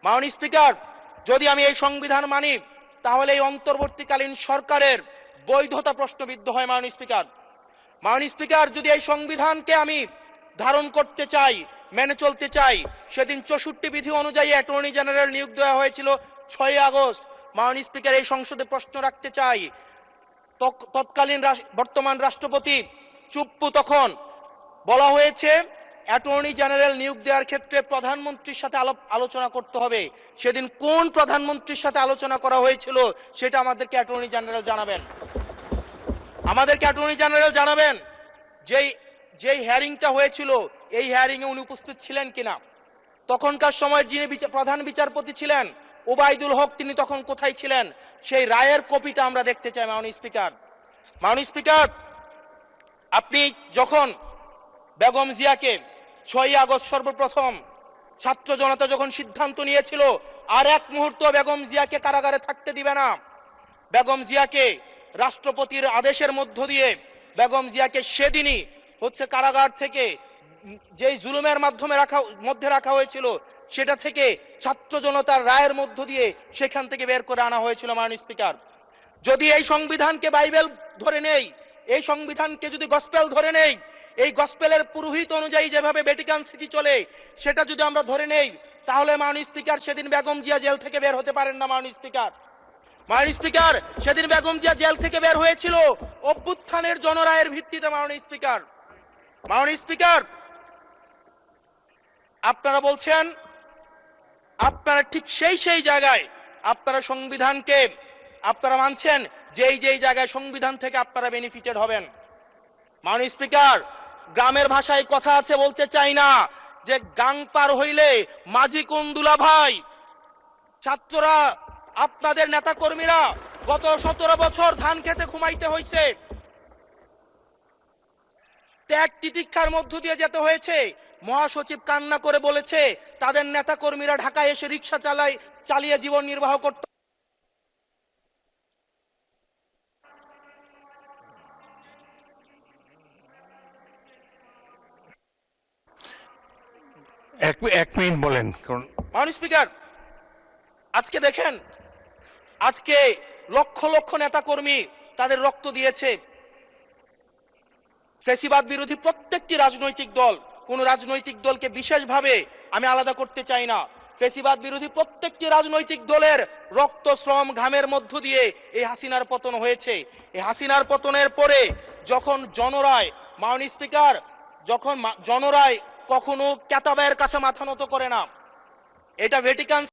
মাননীয় স্পিকার, যদি আমি এই সংবিধান মানি তাহলে এই অন্তর্বর্তীকালীন সরকারের বৈধতা প্রশ্নবিদ্ধ হয়। মাননীয় স্পিকার, যদি এই সংবিধানকে আমি ধারণ করতে চাই, মেনে চলতে চাই, সেদিন 64 বিধি অনুযায়ী অ্যাটর্নি জেনারেল নিয়োগ দেওয়া হয়েছিল 6 আগস্ট। মাননীয় স্পিকার, এই সংসদে প্রশ্ন রাখতে চাই, তৎকালীন বর্তমান রাষ্ট্রপতি চুপ্পু, তখন বলা হয়েছে অ্যাটর্নি জেনারেল নিয়োগ দেওয়ার ক্ষেত্রে প্রধানমন্ত্রীর সাথে আলোচনা করতে হবে। সেদিন কোন প্রধানমন্ত্রীর সাথে আলোচনা করা হয়েছিল সেটা আমাদেরকে অ্যাটর্নি জেনারেল জানাবেন। যেই হিয়ারিংটা হয়েছিল এই হিয়ারিংয়ে উনি উপস্থিত ছিলেন কিনা, তখনকার সময় যিনি প্রধান বিচারপতি ছিলেন ওবায়দুল হক, তিনি তখন কোথায় ছিলেন, সেই রায়ের কপিটা আমরা দেখতে চাই। মাননীয় স্পিকার, আপনি যখন বেগম জিয়াকে 6 আগস্ট সর্বপ্রথম ছাত্র জনতা যখন সিদ্ধান্ত নিয়েছিল আর এক মুহূর্ত বেগম জিয়াকে কারাগারে থাকতে দিবে না, বেগম জিয়াকে রাষ্ট্রপতির আদেশের মধ্য দিয়ে বেগম জিয়াকে সেদিনই কারাগার থেকে যেই জুলুমের মধ্যে রাখা হয়েছিল সেটা থেকে ছাত্র জনতার রায়ের মধ্য দিয়ে সেখান থেকে বের করে আনা হয়েছিল। মাননীয় স্পিকার, যদি এই সংবিধানকে বাইবেল ধরে নেই, এই সংবিধানকে যদি গসপেল ধরে নেই, এই গসপেলের পুরোহিত অনুযায়ী যেভাবে ভ্যাটিকান সিটি চলে সেটা যদি আমরা ধরে নেই, তাহলে মাননীয় স্পিকার সেদিন বেগম জিয়া জেল থেকে বের হতে পারেন না। মাননীয় স্পিকার, সেদিন বেগম জিয়া জেল থেকে বের হয়েছিল অভ্যুত্থানের জনরায়ের ভিত্তিতে। মাননীয় স্পিকার, আপনারা বলছেন আপনারা ঠিক সেই জায়গায় আপনারা সংবিধানকে আপনারা মানছেন যেই জায়গায় সংবিধান থেকে আপনারা বেনিফিটেড হবেন। মাননীয় স্পিকার, গ্রামের ভাষায় কথা আছে, বলতে চাই না, যে গাং পার হইলে মাঝি কোন দুলা ভাই। ছাত্ররা, আপনাদের নেতা কর্মীরা গত 17 বছর ধান খেতে ঘুমাইতে হয়েছে, ত্যাগ তিতিক্ষার মধ্য দিয়ে যেতে হয়েছে। মহাসচিব কান্না করে বলেছে তাদের নেতা কর্মীরা ঢাকায় এসে রিক্সা চালিয়ে জীবন নির্বাহ করত। এক মিনিট বলেন। মাননীয় স্পিকার, আজকে দেখেন, আজকে লক্ষ লক্ষ নেতা কর্মী তাদের রক্ত দিয়েছে। ফ্যাসিবাদ বিরোধী প্রত্যেকটি রাজনৈতিক দল, কোন রাজনৈতিক দলকে বিশেষভাবে আমি আলাদা করতে চাই না, ফ্যাসিবাদ বিরোধী প্রত্যেকটি রাজনৈতিক দলের রক্ত, শ্রম, ঘামের মধ্য দিয়ে এই হাসিনার পতন হয়েছে। এই হাসিনার পতনের পরে যখন জনরায়, মাননীয় স্পিকার, যখন জনরায় কখনো কেতাবের কাছে মাথা নত করে না, এটা ভ্যাটিকান